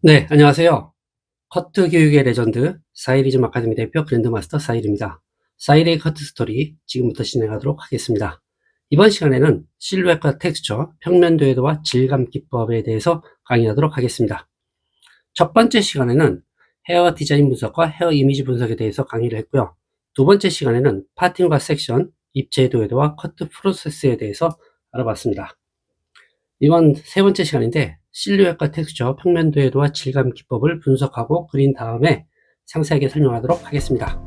네, 안녕하세요. 커트 교육의 레전드 사이리즘 아카데미 대표 그랜드마스터 사일입니다. 사일의 커트 스토리 지금부터 진행하도록 하겠습니다. 이번 시간에는 실루엣과 텍스처, 평면 도해도와 질감 기법에 대해서 강의하도록 하겠습니다. 첫 번째 시간에는 헤어 디자인 분석과 헤어 이미지 분석에 대해서 강의를 했고요. 두 번째 시간에는 파팅과 섹션, 입체 도해도와 커트 프로세스에 대해서 알아봤습니다. 이번 세 번째 시간인데 실루엣과 텍스처, 평면 도해도와 질감 기법을 분석하고 그린 다음에 상세하게 설명하도록 하겠습니다.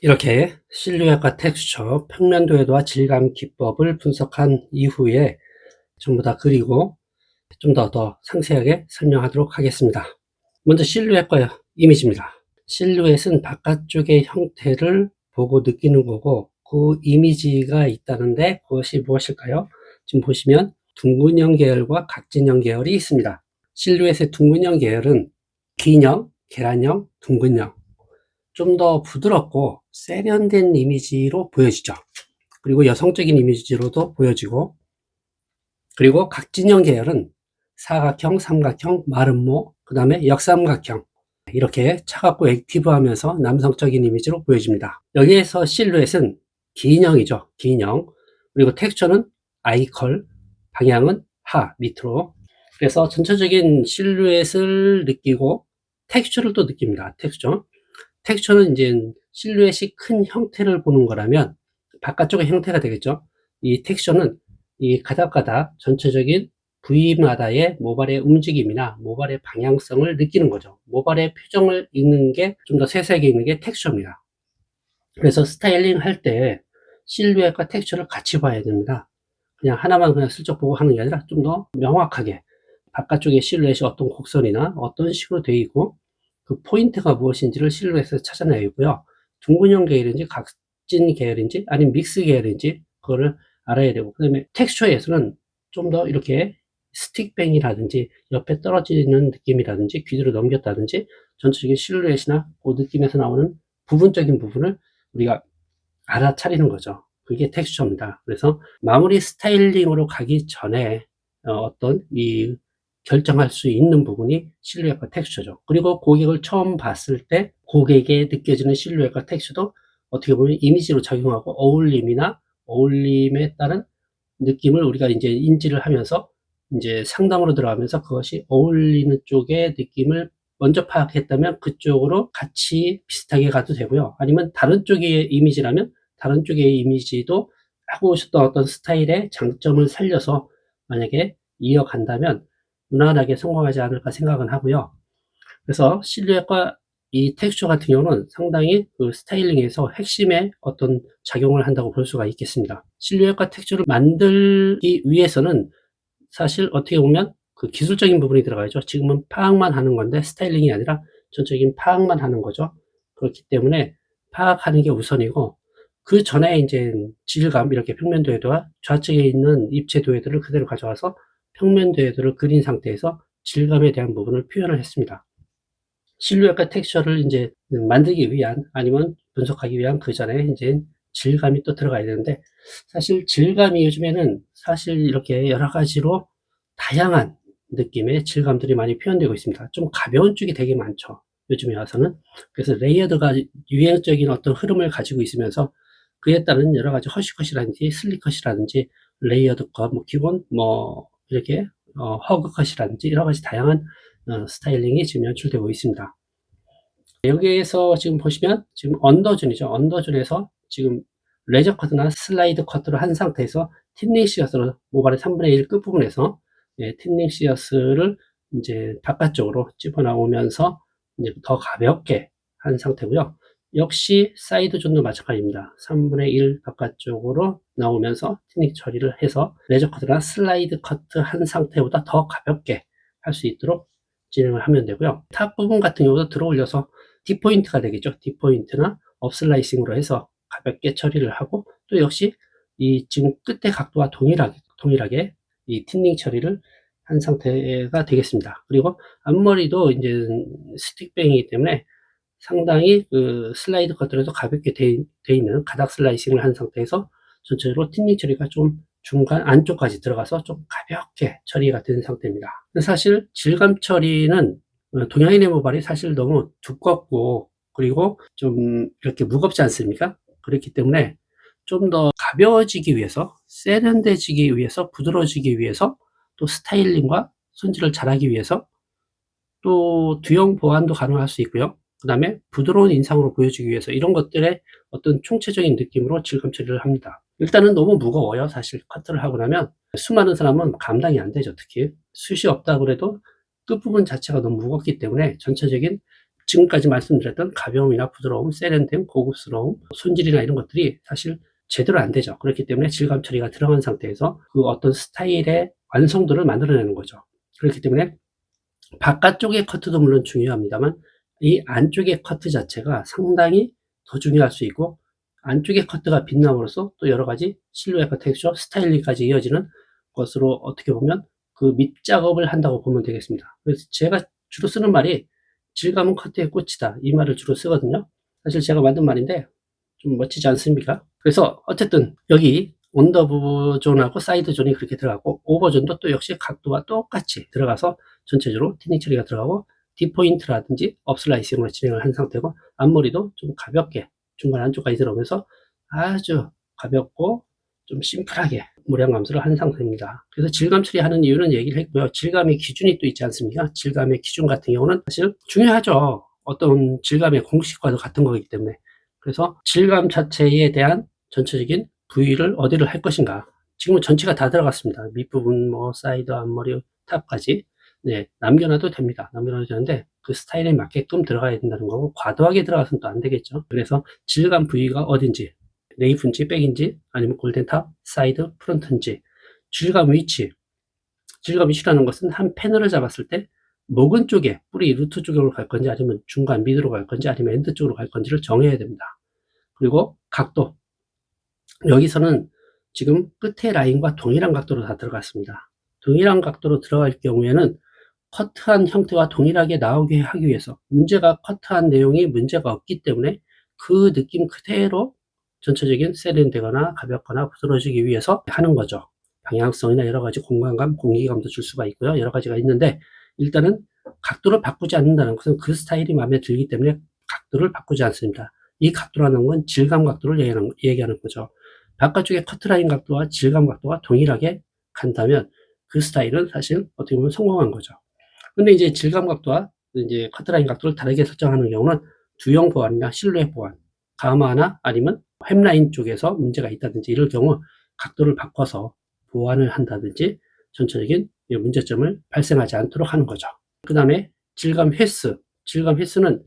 이렇게 실루엣과 텍스처, 평면 도해도와 질감 기법을 분석한 이후에 전부 다 그리고 좀 더 상세하게 설명하도록 하겠습니다. 먼저 실루엣과 이미지입니다. 실루엣은 바깥쪽의 형태를 보고 느끼는 거고, 그 이미지가 있다는데 그것이 무엇일까요? 지금 보시면 둥근형 계열과 각진형 계열이 있습니다. 실루엣의 둥근형 계열은 긴형, 계란형, 둥근형, 좀 더 부드럽고 세련된 이미지로 보여지죠. 그리고 여성적인 이미지로도 보여지고, 그리고 각진형 계열은 사각형, 삼각형, 마름모, 그 다음에 역삼각형, 이렇게 차갑고 액티브하면서 남성적인 이미지로 보여집니다. 여기에서 실루엣은 기인형이죠. 기인형. 그리고 텍스처는 아이컬, 방향은 하, 밑으로. 그래서 전체적인 실루엣을 느끼고 텍스처를 또 느낍니다. 텍스처. 텍스처는 이제 실루엣이 큰 형태를 보는 거라면 바깥쪽의 형태가 되겠죠. 이 텍스처는 이 가닥가닥 전체적인 부위마다의 모발의 움직임이나 모발의 방향성을 느끼는 거죠. 모발의 표정을 읽는 게 좀 더 세세하게 읽는 게 텍스처입니다. 그래서 스타일링 할 때 실루엣과 텍스처를 같이 봐야 됩니다. 그냥 하나만 그냥 슬쩍 보고 하는 게 아니라 좀 더 명확하게 바깥쪽에 실루엣이 어떤 곡선이나 어떤 식으로 되어 있고 그 포인트가 무엇인지를 실루엣에서 찾아내야 있고요. 둥근형 계열인지 각진 계열인지 아니면 믹스 계열인지 그거를 알아야 되고, 그 다음에 텍스처에서는 좀 더 이렇게 스틱뱅이라든지 옆에 떨어지는 느낌이라든지 귀뒤로 넘겼다든지 전체적인 실루엣이나 그 느낌에서 나오는 부분적인 부분을 우리가 알아차리는 거죠. 그게 텍스처입니다. 그래서 마무리 스타일링으로 가기 전에 어떤 이 결정할 수 있는 부분이 실루엣과 텍스처죠. 그리고 고객을 처음 봤을 때 고객에 느껴지는 실루엣과 텍스처도 어떻게 보면 이미지로 작용하고 어울림에 따른 느낌을 우리가 이제 인지를 하면서 이제 상담으로 들어가면서 그것이 어울리는 쪽의 느낌을 먼저 파악했다면 그쪽으로 같이 비슷하게 가도 되고요. 아니면 다른 쪽의 이미지라면 다른 쪽의 이미지도 하고 오셨던 어떤 스타일의 장점을 살려서 만약에 이어간다면 무난하게 성공하지 않을까 생각은 하고요. 그래서 실루엣과 이 텍스처 같은 경우는 상당히 그 스타일링에서 핵심의 어떤 작용을 한다고 볼 수가 있겠습니다. 실루엣과 텍스처를 만들기 위해서는 사실 어떻게 보면 그 기술적인 부분이 들어가야죠. 지금은 파악만 하는 건데 스타일링이 아니라 전적인 파악만 하는 거죠. 그렇기 때문에 파악하는 게 우선이고, 그 전에 이제 질감, 이렇게 평면 도해도와 좌측에 있는 입체 도해도를 그대로 가져와서 평면 도해도를 그린 상태에서 질감에 대한 부분을 표현을 했습니다. 실루엣과 텍스처를 이제 만들기 위한 아니면 분석하기 위한 그 전에 이제 질감이 또 들어가야 되는데, 사실 질감이 요즘에는 사실 이렇게 여러 가지로 다양한 느낌의 질감들이 많이 표현되고 있습니다. 좀 가벼운 쪽이 되게 많죠, 요즘에 와서는. 그래서 레이어드가 유행적인 어떤 흐름을 가지고 있으면서 그에 따른 여러 가지 허쉬컷이라든지 슬릭컷이라든지 레이어드 컷, 뭐 기본 뭐 이렇게 허그 컷이라든지 여러 가지 다양한 스타일링이 지금 연출되고 있습니다. 여기에서 지금 보시면 지금 언더존이죠. 언더존에서 지금 레저 커트나 슬라이드 커트를 한 상태에서 틴닝 시어스로 모발의 3분의 1 끝부분에서 틴닝 시어스를 이제 바깥쪽으로 집어나오면서 이제 더 가볍게 한 상태고요. 역시 사이드 존도 마찬가지입니다. 3분의 1 바깥쪽으로 나오면서 틴닝 처리를 해서 레저 커트나 슬라이드 커트 한 상태보다 더 가볍게 할 수 있도록 진행을 하면 되고요. 탑 부분 같은 경우도 들어올려서 D포인트가 되겠죠. D포인트나 업슬라이싱으로 해서 가볍게 처리를 하고, 또 역시 이 지금 끝의 각도와 동일하게 이 틴닝 처리를 한 상태가 되겠습니다. 그리고 앞머리도 이제 스틱뱅이기 때문에 상당히 그 슬라이드 커트로도 가볍게 돼 있는 가닥 슬라이싱을 한 상태에서 전체적으로 틴닝 처리가 좀 중간 안쪽까지 들어가서 좀 가볍게 처리가 된 상태입니다. 사실 질감 처리는 동양인의 모발이 사실 너무 두껍고 그리고 좀 이렇게 무겁지 않습니까? 그렇기 때문에 좀 더 가벼워지기 위해서, 세련돼지기 위해서, 부드러워지기 위해서, 또 스타일링과 손질을 잘하기 위해서, 또 두형 보완도 가능할 수 있고요. 그 다음에 부드러운 인상으로 보여주기 위해서 이런 것들의 어떤 총체적인 느낌으로 질감 처리를 합니다. 일단은 너무 무거워요. 사실 커트를 하고 나면 수많은 사람은 감당이 안 되죠. 특히 숱이 없다 그래도 끝부분 자체가 너무 무겁기 때문에 전체적인 지금까지 말씀드렸던 가벼움이나 부드러움, 세련됨, 고급스러움, 손질이나 이런 것들이 사실 제대로 안 되죠. 그렇기 때문에 질감 처리가 들어간 상태에서 그 어떤 스타일의 완성도를 만들어내는 거죠. 그렇기 때문에 바깥쪽의 커트도 물론 중요합니다만 이 안쪽의 커트 자체가 상당히 더 중요할 수 있고, 안쪽의 커트가 빛남으로써 또 여러 가지 실루엣과 텍스처, 스타일링까지 이어지는 것으로 어떻게 보면 그 밑작업을 한다고 보면 되겠습니다. 그래서 제가 주로 쓰는 말이 질감은 커트의 꽃이다, 이 말을 주로 쓰거든요. 사실 제가 만든 말인데 좀 멋지지 않습니까? 그래서 어쨌든 여기 언더존하고 사이드존이 그렇게 들어가고, 오버존도 또 역시 각도와 똑같이 들어가서 전체적으로 틴닝 처리가 들어가고, D포인트라든지 업슬라이싱으로 진행을 한 상태고, 앞머리도 좀 가볍게 중간 안쪽까지 들어오면서 아주 가볍고 좀 심플하게 모량 감소를 한 상태입니다. 그래서 질감 처리하는 이유는 얘기를 했고요. 질감의 기준이 또 있지 않습니까? 질감의 기준 같은 경우는 사실 중요하죠. 어떤 질감의 공식과도 같은 거기 때문에, 그래서 질감 자체에 대한 전체적인 부위를 어디를 할 것인가. 지금은 전체가 다 들어갔습니다. 밑부분, 뭐 사이드, 앞머리, 탑까지. 네, 남겨놔도 됩니다. 남겨놔도 되는데 그 스타일에 맞게끔 들어가야 된다는 거고, 과도하게 들어가서는 또 안 되겠죠. 그래서 질감 부위가 어딘지, 레이프인지 백인지 아니면 골덴탑, 사이드, 프론트인지, 질감 위치. 질감 위치라는 것은 한 패널을 잡았을 때 목은 쪽에, 뿌리 루트 쪽으로 갈 건지 아니면 중간 미드로 갈 건지 아니면 엔드 쪽으로 갈 건지를 정해야 됩니다. 그리고 각도. 여기서는 지금 끝에 라인과 동일한 각도로 다 들어갔습니다. 동일한 각도로 들어갈 경우에는 커트한 형태와 동일하게 나오게 하기 위해서, 문제가 커트한 내용이 문제가 없기 때문에 그 느낌 그대로 전체적인 세련되거나 가볍거나 부드러워지기 위해서 하는 거죠. 방향성이나 여러 가지 공간감, 공기감도 줄 수가 있고요. 여러 가지가 있는데, 일단은 각도를 바꾸지 않는다는 것은 그 스타일이 마음에 들기 때문에 각도를 바꾸지 않습니다. 이 각도라는 건 질감 각도를 얘기하는 거죠. 바깥쪽의 커트라인 각도와 질감 각도가 동일하게 간다면 그 스타일은 사실 어떻게 보면 성공한 거죠. 근데 이제 질감 각도와 이제 커트라인 각도를 다르게 설정하는 경우는 두형 보완이나 실루엣 보완, 가마나 아니면 햅라인 쪽에서 문제가 있다든지 이럴 경우 각도를 바꿔서 보완을 한다든지 전체적인 문제점을 발생하지 않도록 하는 거죠. 그 다음에 질감 횟수. 질감 횟수는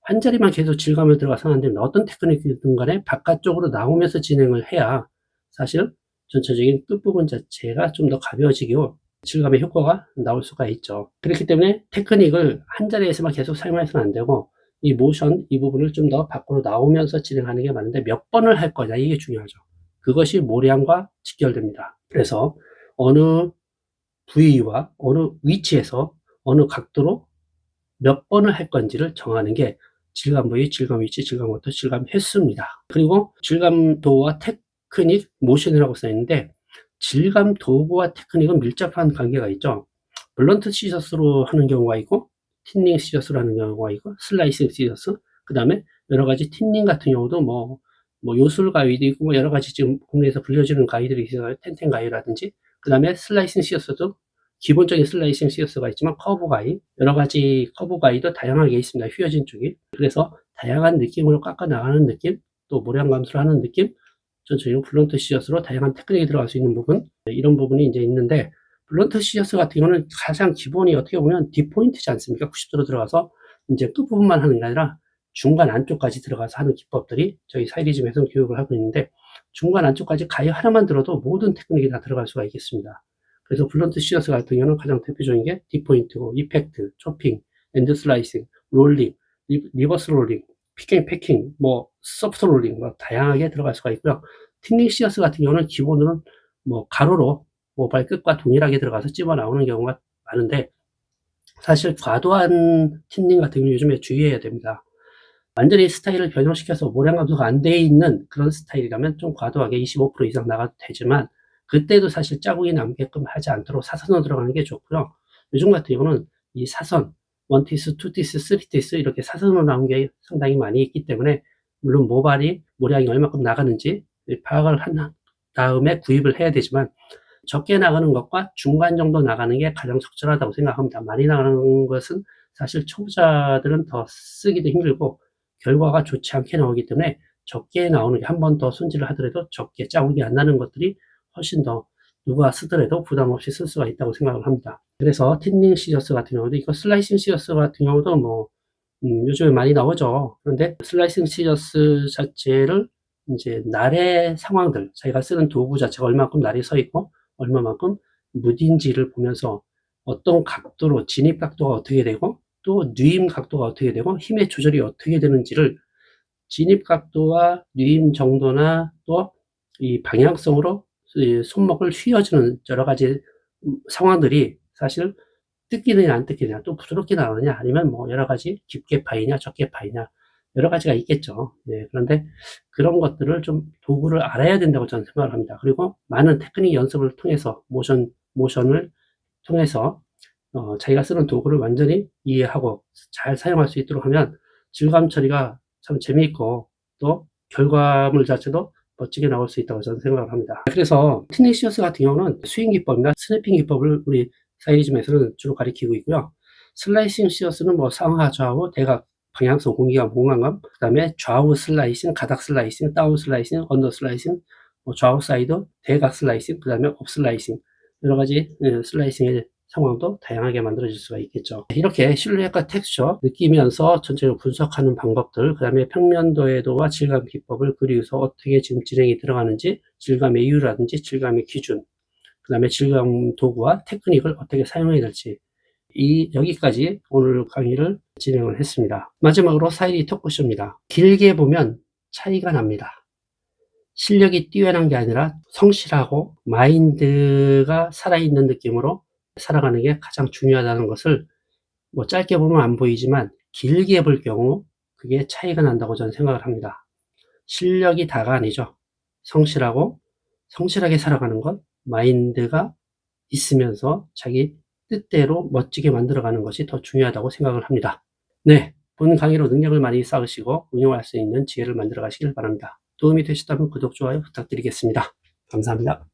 한 자리만 계속 질감을 들어가서 안 됩니다. 어떤 테크닉이든 간에 바깥쪽으로 나오면서 진행을 해야 사실 전체적인 끝부분 자체가 좀 더 가벼워지고 질감의 효과가 나올 수가 있죠. 그렇기 때문에 테크닉을 한 자리에서만 계속 사용해서는 안 되고, 이 모션, 이 부분을 좀 더 밖으로 나오면서 진행하는 게 맞는데 몇 번을 할 거냐, 이게 중요하죠. 그것이 모량과 직결됩니다. 그래서 어느 부위와 어느 위치에서 어느 각도로 몇 번을 할 건지를 정하는 게 질감 부위, 질감 위치, 질감 각도, 질감 횟수입니다. 그리고 질감도와 테크닉, 모션이라고 써 있는데, 질감 도구와 테크닉은 밀접한 관계가 있죠. 블런트 시저스로 하는 경우가 있고, 틴닝 시저스로 하는 경우가 있고, 슬라이싱 시저스, 그 다음에 여러 가지 틴닝 같은 경우도 뭐 요술 가위도 있고, 뭐 여러 가지 지금 국내에서 불려지는 가위들이 있어요. 텐텐 가위라든지, 그 다음에 슬라이싱 시저스도 기본적인 슬라이싱 시저스가 있지만 커브 가위, 여러 가지 커브 가위도 다양하게 있습니다. 휘어진 쪽이. 그래서 다양한 느낌으로 깎아 나가는 느낌, 또 모량 감소를 하는 느낌, 전체적으로 블런트 시저스로 다양한 테크닉이 들어갈 수 있는 부분, 이런 부분이 이제 있는데, 블런트 시저스 같은 경우는 가장 기본이 어떻게 보면 뒷포인트지 않습니까? 90도로 들어가서 이제 끝부분만 하는 게 아니라 중간 안쪽까지 들어가서 하는 기법들이 저희 사이리즘에서 교육을 하고 있는데, 중간 안쪽까지 가위 하나만 들어도 모든 테크닉이 다 들어갈 수가 있겠습니다. 그래서 블런트 시저스 같은 경우는 가장 대표적인 게 뒷포인트고, 이펙트, 초핑, 엔드 슬라이싱, 롤링, 리버스 롤링, 피킹, 패킹, 뭐 소프트 롤링, 뭐 다양하게 들어갈 수가 있고요. 틴닝 시어스 같은 경우는 기본으로는 뭐 가로로 모발 끝과 동일하게 들어가서 찝어 나오는 경우가 많은데, 사실 과도한 틴닝 같은 경우 요즘에 주의해야 됩니다. 완전히 스타일을 변형시켜서 모량 감소가 안 돼 있는 그런 스타일이라면 좀 과도하게 25% 이상 나가도 되지만, 그때도 사실 자국이 남게끔 하지 않도록 사선으로 들어가는 게 좋고요. 요즘 같은 경우는 이 사선, 1티스, 2티스, 3티스 이렇게 사선으로 나온 게 상당히 많이 있기 때문에, 물론 모발이 모량이 얼마큼 나가는지 파악을 한 다음에 구입을 해야 되지만, 적게 나가는 것과 중간 정도 나가는 게 가장 적절하다고 생각합니다. 많이 나가는 것은 사실 초보자들은 더 쓰기도 힘들고 결과가 좋지 않게 나오기 때문에, 적게 나오는 게, 한 번 더 손질을 하더라도 적게 자국이 안 나는 것들이 훨씬 더 누가 쓰더라도 부담 없이 쓸 수가 있다고 생각을 합니다. 그래서 틴닝 시저스 같은 경우도, 이거 슬라이싱 시저스 같은 경우도 뭐 요즘에 많이 나오죠. 그런데 슬라이싱 시저스 자체를 이제 날의 상황들, 자기가 쓰는 도구 자체가 얼마만큼 날이 서 있고 얼마만큼 무딘지를 보면서 어떤 각도로 진입 각도가 어떻게 되고 또 누임 각도가 어떻게 되고 힘의 조절이 어떻게 되는지를, 진입 각도와 누임 정도나 또 이 방향성으로 이 손목을 휘어주는 여러 가지 상황들이 사실 뜯기느냐 안 뜯기느냐, 또 부드럽게 나오느냐 아니면 뭐 여러 가지 깊게 파이냐 적게 파이냐 여러 가지가 있겠죠. 예, 그런데 그런 것들을 좀 도구를 알아야 된다고 저는 생각을 합니다. 그리고 많은 테크닉 연습을 통해서 모션을 통해서 자기가 쓰는 도구를 완전히 이해하고 잘 사용할 수 있도록 하면 질감 처리가 참 재미있고 또 결과물 자체도 멋지게 나올 수 있다고 저는 생각을 합니다. 그래서 티네시어스 같은 경우는 스윙 기법이나 스냅핑 기법을 우리 사이리즘에서는 주로 가리키고 있고요. 슬라이싱 시어스는 뭐 상하 좌우 대각 방향성, 공기감, 공간감, 그 다음에 좌우 슬라이싱, 가닥 슬라이싱, 다운 슬라이싱, 언더 슬라이싱, 좌우 사이드, 대각 슬라이싱, 그 다음에 업 슬라이싱, 여러 가지 슬라이싱의 상황도 다양하게 만들어질 수가 있겠죠. 이렇게 실루엣과 텍스처 느끼면서 전체적으로 분석하는 방법들, 그 다음에 평면도해도와 질감 기법을 그리고서 어떻게 지금 진행이 들어가는지, 질감의 이유라든지 질감의 기준, 그 다음에 질감 도구와 테크닉을 어떻게 사용해야 될지, 여기까지 오늘 강의를 진행을 했습니다. 마지막으로 사이리 토크쇼입니다. 길게 보면 차이가 납니다. 실력이 뛰어난 게 아니라 성실하고 마인드가 살아있는 느낌으로 살아가는 게 가장 중요하다는 것을 짧게 보면 안 보이지만 길게 볼 경우 그게 차이가 난다고 저는 생각을 합니다. 실력이 다가 아니죠. 성실하게 살아가는 것, 마인드가 있으면서 자기 뜻대로 멋지게 만들어가는 것이 더 중요하다고 생각을 합니다. 네, 본 강의로 능력을 많이 쌓으시고 운용할 수 있는 지혜를 만들어 가시길 바랍니다. 도움이 되셨다면 구독, 좋아요 부탁드리겠습니다. 감사합니다.